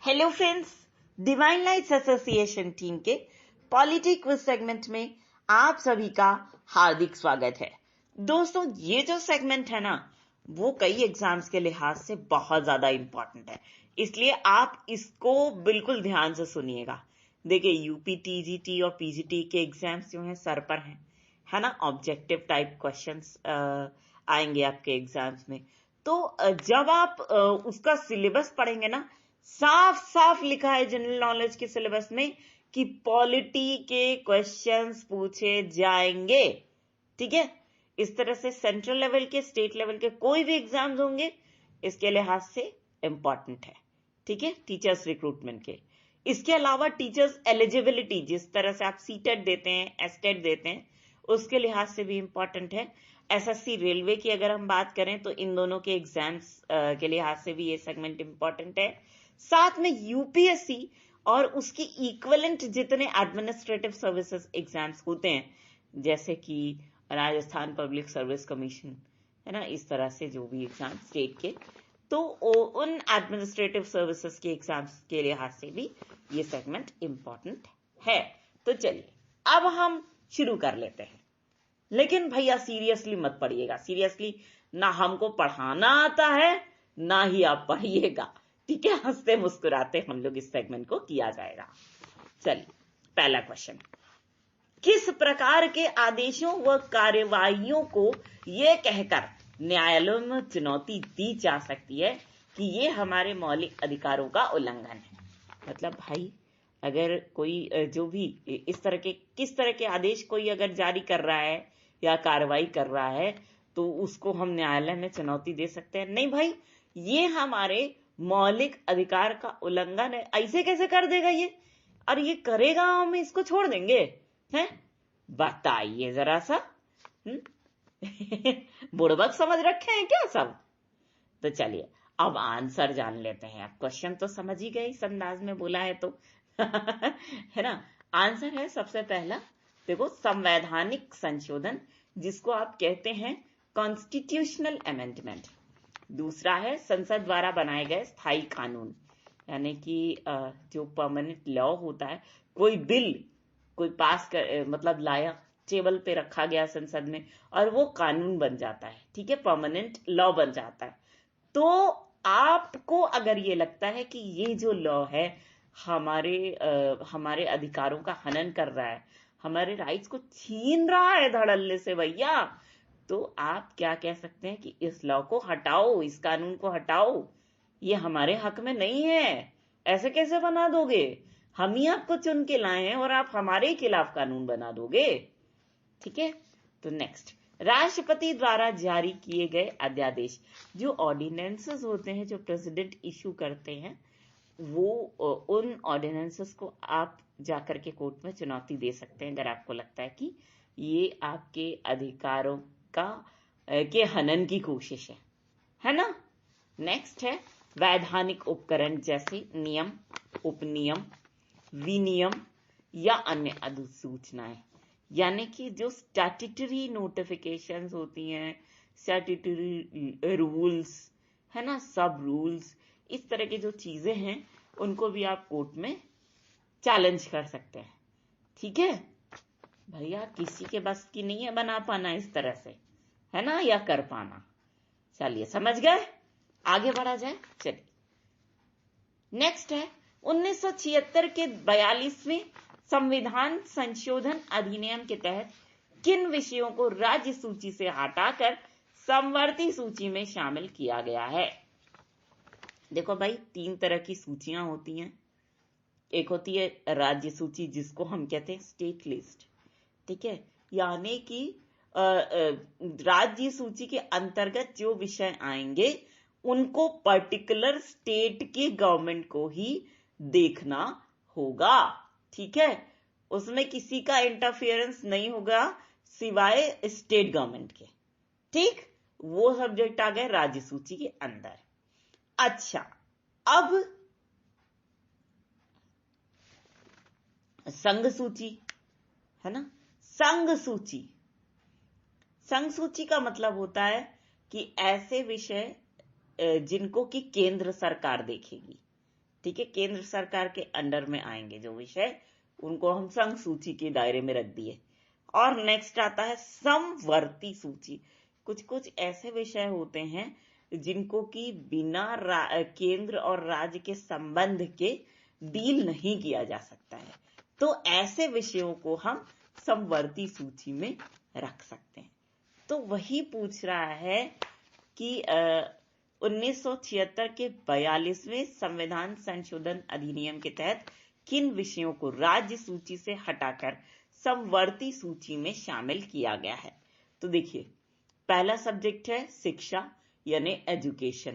Hello friends, divine lights association team के polity quiz segment में आप सभी का हार्दिक स्वागत है। दोस्तों, ये जो सेगमेंट है ना, वो कई एग्जाम्स के लिहाज से बहुत ज्यादा इंपॉर्टेंट है, इसलिए आप इसको बिल्कुल ध्यान से सुनिएगा। देखिए, यूपी टीजीटी और पीजीटी के एग्जाम्स जो हैं सर पर हैं, है ना। ऑब्जेक्टिव टाइप क्वेश्चंस आएंगे आपके एग्जाम्स में। तो जब आप उसका सिलेबस पढ़ेंगे ना, साफ साफ लिखा है जनरल नॉलेज के सिलेबस में कि पॉलिटी के क्वेश्चंस पूछे जाएंगे। ठीक है, इस तरह से सेंट्रल लेवल के, स्टेट लेवल के कोई भी एग्जाम्स होंगे इसके लिहाज से इंपॉर्टेंट है। ठीक है, टीचर्स रिक्रूटमेंट के। इसके अलावा टीचर्स एलिजिबिलिटी, जिस तरह से आप सीटेट देते हैं, एसटेट देते हैं, उसके लिहाज से भी इंपॉर्टेंट है। एसएससी रेलवे की अगर हम बात करें तो इन दोनों के एग्जाम्स के लिहाज से भी ये सेगमेंट इंपॉर्टेंट है। साथ में यूपीएससी और उसकी इक्विवेलेंट जितने एडमिनिस्ट्रेटिव सर्विसेज एग्जाम्स होते हैं, जैसे कि राजस्थान पब्लिक सर्विस कमीशन, है ना, इस तरह से जो भी एग्जाम स्टेट के, तो उन एडमिनिस्ट्रेटिव सर्विसेज के एग्जाम्स के लिहाज से भी ये सेगमेंट इंपॉर्टेंट है। तो चलिए अब हम शुरू कर लेते हैं। लेकिन भैया सीरियसली मत पढ़िएगा, सीरियसली ना हमको पढ़ाना आता है ना ही आप पढ़िएगा। ठीक है, हंसते मुस्कुराते हम लोग इस सेगमेंट को किया जाएगा। चलिए, पहला क्वेश्चन, किस प्रकार के आदेशों व कार्यवाहियों को यह कहकर न्यायालयों में चुनौती दी जा सकती है कि ये हमारे मौलिक अधिकारों का उल्लंघन है? मतलब भाई, अगर कोई जो भी इस तरह के, किस तरह के आदेश कोई अगर जारी कर रहा है या कार्रवाई कर रहा है तो उसको हम न्यायालय में चुनौती दे सकते हैं? नहीं भाई, ये हमारे मौलिक अधिकार का उल्लंघन है। ऐसे कैसे कर देगा ये, और ये करेगा हम इसको छोड़ देंगे? हैं, बताइए जरा सा। बुड़बक समझ रखे हैं क्या सब? तो चलिए अब आंसर जान लेते हैं। आप क्वेश्चन तो समझ ही गए, इस अंदाज में बोला है तो है ना। आंसर है सबसे पहला, देखो, संवैधानिक संशोधन, जिसको आप कहते हैं कॉन्स्टिट्यूशनल अमेंडमेंट। दूसरा है संसद द्वारा बनाए गए स्थायी कानून, यानी कि जो परमानेंट लॉ होता है, कोई बिल कोई पास कर, मतलब लाया, टेबल पे रखा गया संसद में और वो कानून बन जाता है। ठीक है, परमानेंट लॉ बन जाता है। तो आपको अगर ये लगता है कि ये जो लॉ है हमारे अधिकारों का हनन कर रहा है, हमारे राइट्स को छीन रहा है धड़ल्ले से भैया, तो आप क्या कह सकते हैं कि इस लॉ को हटाओ, इस कानून को हटाओ, ये हमारे हक में नहीं है। ऐसे कैसे बना दोगे? हम ही आपको चुन के लाए हैं और आप हमारे ही खिलाफ कानून बना दोगे? ठीक है, तो नेक्स्ट, राष्ट्रपति द्वारा जारी किए गए अध्यादेश, जो ऑर्डिनेंसेस होते हैं जो प्रेसिडेंट इशू करते हैं, वो उन ऑर्डिनेंसेस को आप जाकर के कोर्ट में चुनौती दे सकते हैं अगर आपको लगता है कि ये आपके अधिकारों का के हनन की कोशिश है ना। नेक्स्ट है वैधानिक उपकरण, जैसे नियम, उपनियम, विनियम या अन्य अधिसूचनाएं, यानी कि जो स्टैट्यूटरी नोटिफिकेशंस होती हैं, स्टैट्यूटरी रूल्स, है ना, सब रूल्स, इस तरह की जो चीजें हैं उनको भी आप कोर्ट में चैलेंज कर सकते हैं। ठीक है भैया, किसी के बस की नहीं है बना पाना इस तरह से, है ना, या कर पाना। चलिए समझ गए, आगे बढ़ा जाए। चलिए, नेक्स्ट है 1976 के 42वें संविधान संशोधन अधिनियम के तहत किन विषयों को राज्य सूची से हटाकर समवर्ती सूची में शामिल किया गया है? देखो भाई, 3 तरह की सूचियां होती हैं। एक होती है राज्य सूची, जिसको हम कहते हैं स्टेट लिस्ट। ठीक है, यानी कि राज्य सूची के अंतर्गत जो विषय आएंगे उनको पर्टिकुलर स्टेट की गवर्नमेंट को ही देखना होगा। ठीक है, उसमें किसी का इंटरफेरेंस नहीं होगा सिवाय स्टेट गवर्नमेंट के। ठीक, वो सब्जेक्ट आ गए राज्य सूची के अंदर। अच्छा, अब संघ सूची, है ना, संघ सूची। संघ सूची का मतलब होता है कि ऐसे विषय जिनको कि केंद्र सरकार देखेगी। ठीक है, केंद्र सरकार के अंडर में आएंगे जो विषय, उनको हम संघ सूची के दायरे में रख दिए। और नेक्स्ट आता है समवर्ती सूची। कुछ कुछ ऐसे विषय होते हैं जिनको कि बिना केंद्र और राज्य के संबंध के डील नहीं किया जा सकता है, तो ऐसे विषयों को हम समवर्ती सूची में रख सकते हैं। तो वही पूछ रहा है कि 1976 के 42वें संविधान संशोधन अधिनियम के तहत किन विषयों को राज्य सूची से हटाकर समवर्ती सूची में शामिल किया गया है। तो देखिए, पहला सब्जेक्ट है शिक्षा यानी एजुकेशन।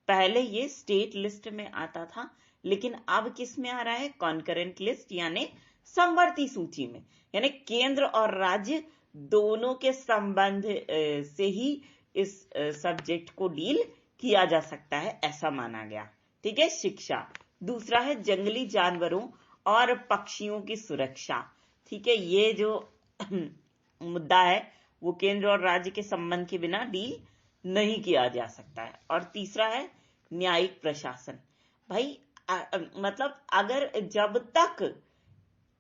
पहले ये स्टेट लिस्ट में आता था, लेकिन अब किस में आ रहा है, कॉन्करेंट लिस्ट यानी समवर्ती सूची में, यानी केंद्र और राज्य दोनों के संबंध से ही इस सब्जेक्ट को डील किया जा सकता है, ऐसा माना गया। ठीक है, शिक्षा। दूसरा है जंगली जानवरों और पक्षियों की सुरक्षा। ठीक है, ये जो मुद्दा है वो केंद्र और राज्य के संबंध के बिना डील नहीं किया जा सकता है। और तीसरा है न्यायिक प्रशासन। भाई मतलब अगर जब तक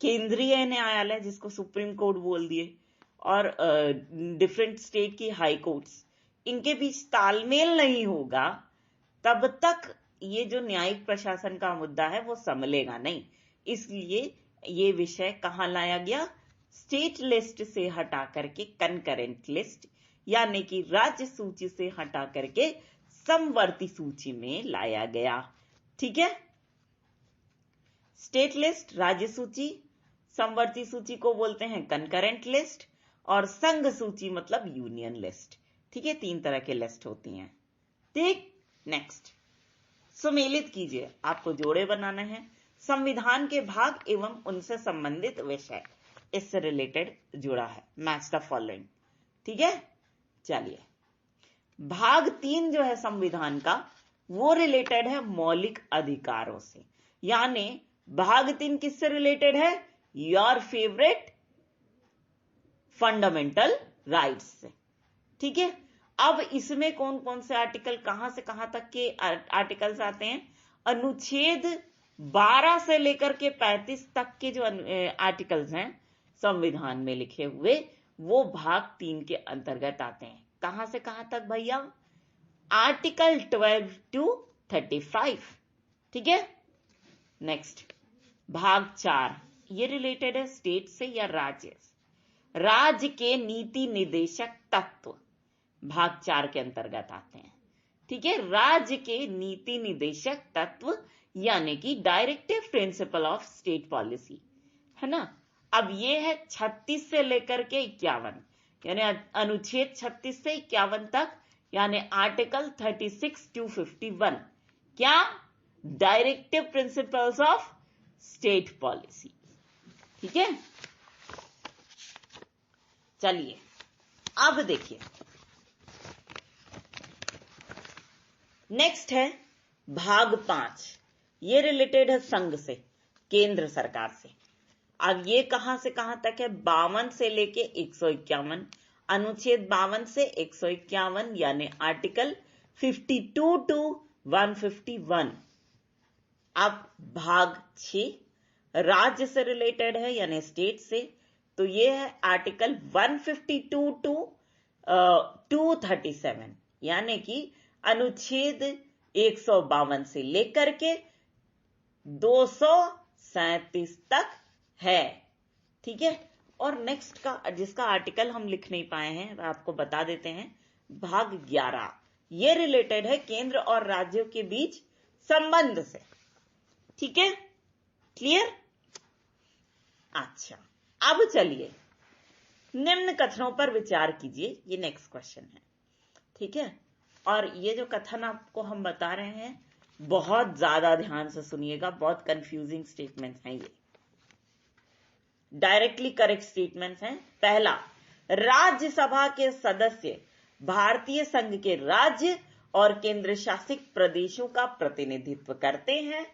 केंद्रीय न्यायालय, जिसको सुप्रीम कोर्ट बोल दिए, और डिफरेंट स्टेट की हाई कोर्ट्स, इनके बीच तालमेल नहीं होगा, तब तक ये जो न्यायिक प्रशासन का मुद्दा है वो संभलेगा नहीं। इसलिए ये विषय कहाँ लाया गया, स्टेट लिस्ट से हटा करके कंकरेंट लिस्ट यानी कि राज्य सूची से हटा करके समवर्ती सूची में लाया गया। ठीक है, स्टेट लिस्ट राज्य सूची, समवर्ती सूची को बोलते हैं कंकरेंट लिस्ट, और संघ सूची मतलब यूनियन लिस्ट। ठीक है, 3 तरह के लिस्ट होती हैं। ठीक, नेक्स्ट सुमेलित कीजिए, आपको जोड़े बनाना है। संविधान के भाग एवं उनसे संबंधित विषय, इससे रिलेटेड जुड़ा है, मैच द फॉलोइंग। ठीक है, चलिए, भाग 3 जो है संविधान का, वो रिलेटेड है मौलिक अधिकारों से, यानी भाग 3 किससे रिलेटेड है, योर फेवरेट फंडामेंटल राइट्स से। ठीक है, अब इसमें कौन कौन से आर्टिकल, कहां से कहां तक के आर्टिकल्स आते हैं, अनुच्छेद 12 से लेकर के 35 तक के जो आर्टिकल्स हैं संविधान में लिखे हुए, वो भाग 3 के अंतर्गत आते हैं। कहां से कहां तक भैया, आर्टिकल 12 to 35। ठीक है, नेक्स्ट भाग 4, ये रिलेटेड है स्टेट से या राज्य से। राज्य के नीति निर्देशक तत्व भाग 4 के अंतर्गत आते हैं। ठीक है, राज्य के नीति निर्देशक तत्व यानी कि directive principle of state policy, है ना। अब ये है 36 से लेकर के 51, यानी अनुच्छेद 36 से 51 तक, यानी आर्टिकल 36 to 51, क्या, directive principles of state policy. ठीक है, चलिए अब देखिए, नेक्स्ट है भाग 5, ये रिलेटेड है संघ से, केंद्र सरकार से। अब ये कहां से कहां तक है, 52 से लेके 151, अनुच्छेद 52 से 151 यानी आर्टिकल 52 to 151। अब भाग 6 राज्य से रिलेटेड है यानी स्टेट से, तो ये है आर्टिकल 152 to 237, यानी कि अनुच्छेद 152 से लेकर के 237 तक है। ठीक है, और नेक्स्ट का जिसका आर्टिकल हम लिख नहीं पाए हैं, आपको बता देते हैं, भाग 11, ये रिलेटेड है केंद्र और राज्यों के बीच संबंध से। ठीक है, क्लियर। अच्छा, अब चलिए निम्न कथनों पर विचार कीजिए, ये नेक्स्ट क्वेश्चन है। ठीक है, और ये जो कथन आपको हम बता रहे हैं, बहुत ज्यादा ध्यान से सुनिएगा, बहुत कंफ्यूजिंग स्टेटमेंट्स हैं ये, डायरेक्टली करेक्ट स्टेटमेंट्स हैं। पहला, राज्यसभा के सदस्य भारतीय संघ के राज्य और केंद्र शासित प्रदेशों का प्रतिनिधित्व करते हैं,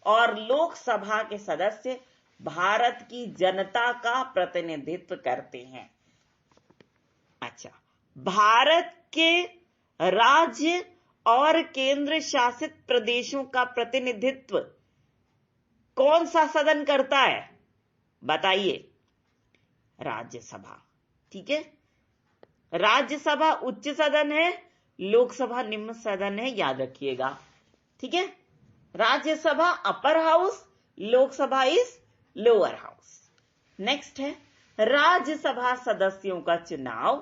और लोकसभा के सदस्य भारत की जनता का प्रतिनिधित्व करते हैं। अच्छा, भारत के राज्य और केंद्र शासित प्रदेशों का प्रतिनिधित्व कौन सा सदन करता है? बताइए। राज्यसभा। ठीक है, राज्यसभा उच्च सदन है, लोकसभा निम्न सदन है, याद रखिएगा। ठीक है, Rajya Sabha upper house, Lok Sabha is lower house. Next है, राज्यसभा सदस्यों का चुनाव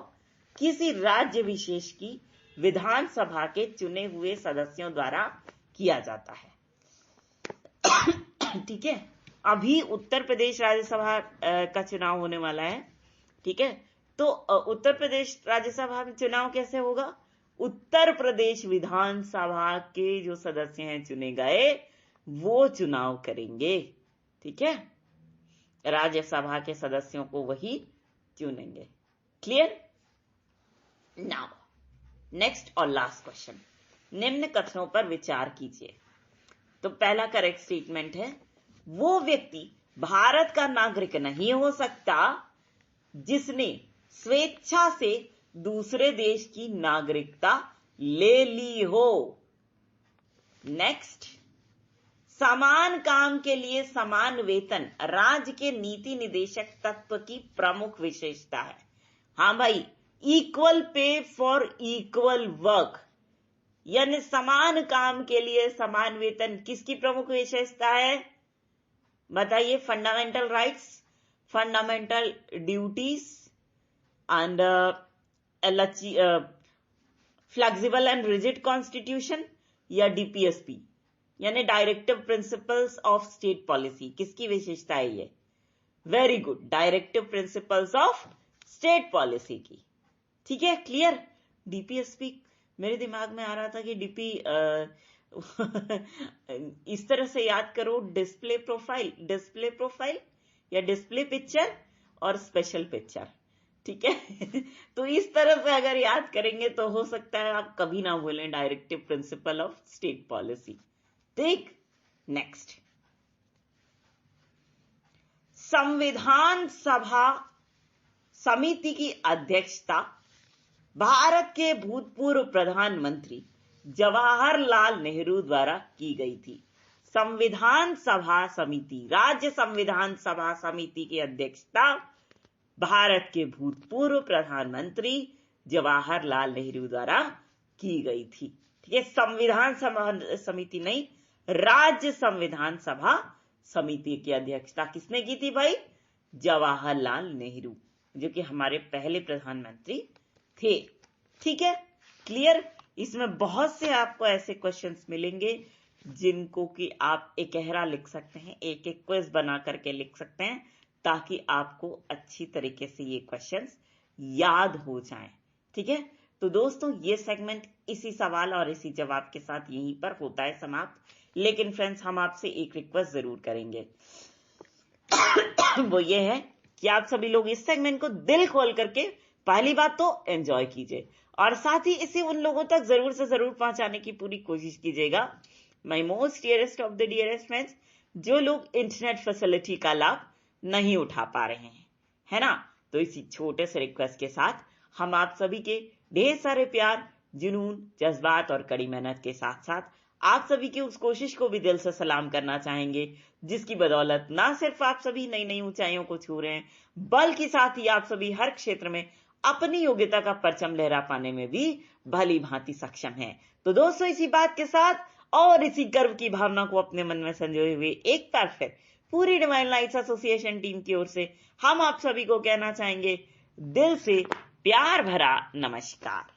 किसी राज्य विशेष की विधानसभा के चुने हुए सदस्यों द्वारा किया जाता है। ठीक है, अभी उत्तर प्रदेश राज्यसभा का चुनाव होने वाला है। ठीक है, तो उत्तर प्रदेश राज्यसभा में चुनाव कैसे होगा? उत्तर प्रदेश विधानसभा के जो सदस्य हैं चुने गए, वो चुनाव करेंगे। ठीक है, राज्यसभा के सदस्यों को वही चुनेंगे। क्लियर? नाउ नेक्स्ट और लास्ट क्वेश्चन, निम्न कथनों पर विचार कीजिए। तो पहला करेक्ट स्टेटमेंट है, वो व्यक्ति भारत का नागरिक नहीं हो सकता जिसने स्वेच्छा से दूसरे देश की नागरिकता ले ली हो। नेक्स्ट, समान काम के लिए समान वेतन राज्य के नीति निदेशक तत्व की प्रमुख विशेषता है। हाँ भाई, equal pay for equal work, यानी समान काम के लिए समान वेतन किसकी प्रमुख विशेषता है? बताइए। Fundamental rights, fundamental duties and flexible and rigid constitution, या डीपीएसपी यानी directive principles of state policy, किसकी विशेषता है ये? Very good, directive principles of state policy की। ठीक है, क्लियर? डीपीएसपी मेरे दिमाग में आ रहा था कि डीपी इस तरह से याद करो, डिस्प्ले प्रोफाइल या डिस्प्ले पिक्चर और स्पेशल पिक्चर। ठीक है तो इस तरह से अगर याद करेंगे तो हो सकता है आप कभी ना भूलें directive principle of state policy. ठीक, नेक्स्ट, संविधान सभा समिति की अध्यक्षता भारत के भूतपूर्व प्रधानमंत्री जवाहरलाल नेहरू द्वारा की गई थी। संविधान सभा समिति, राज्य संविधान सभा समिति की अध्यक्षता भारत के भूतपूर्व प्रधानमंत्री जवाहरलाल नेहरू द्वारा की गई थी। ठीक है, संविधान समिति नहीं, राज्य संविधान सभा समिति की अध्यक्षता किसने की थी भाई? जवाहरलाल नेहरू, जो कि हमारे पहले प्रधानमंत्री थे। ठीक है, क्लियर? इसमें बहुत से आपको ऐसे क्वेश्चंस मिलेंगे जिनको कि आप इकहरा लिख सकते हैं, एक एक क्विज बना करके लिख सकते हैं, ताकि आपको अच्छी तरीके से ये क्वेश्चंस याद हो जाएं। ठीक है, तो दोस्तों ये सेगमेंट इसी सवाल और इसी जवाब के साथ यहीं पर होता है समाप्त। लेकिन फ्रेंड्स, हम आपसे एक रिक्वेस्ट जरूर करेंगे वो ये है कि आप सभी लोग इस सेगमेंट को दिल खोल करके पहली बात तो एंजॉय कीजिए, और साथ ही इसे उन लोगों तक जरूर से जरूर पहुंचाने की पूरी कोशिश कीजिएगा, my most dearest of the dearest friends, जो लोग इंटरनेट फैसिलिटी का लाभ नहीं उठा पा रहे हैं, है ना। तो इसी छोटे से रिक्वेस्ट के साथ हम आप सभी के ढेर सारे प्यार, जुनून, जज्बात और कड़ी मेहनत के साथ साथ आप सभी की उस कोशिश को भी दिल से सलाम करना चाहेंगे, जिसकी बदौलत ना सिर्फ आप सभी नई नई ऊंचाइयों को छू रहे हैं, बल्कि साथ ही आप सभी हर क्षेत्र में अपनी योग्यता का परचम लहरा पाने में भी भली भांति सक्षम हैं। तो दोस्तों, इसी बात के साथ और इसी गर्व की भावना को अपने मन में संजोए हुए एक बार फिर पूरी डिवाइन लाइट्स एसोसिएशन टीम की ओर से हम आप सभी को कहना चाहेंगे दिल से प्यार भरा नमस्कार।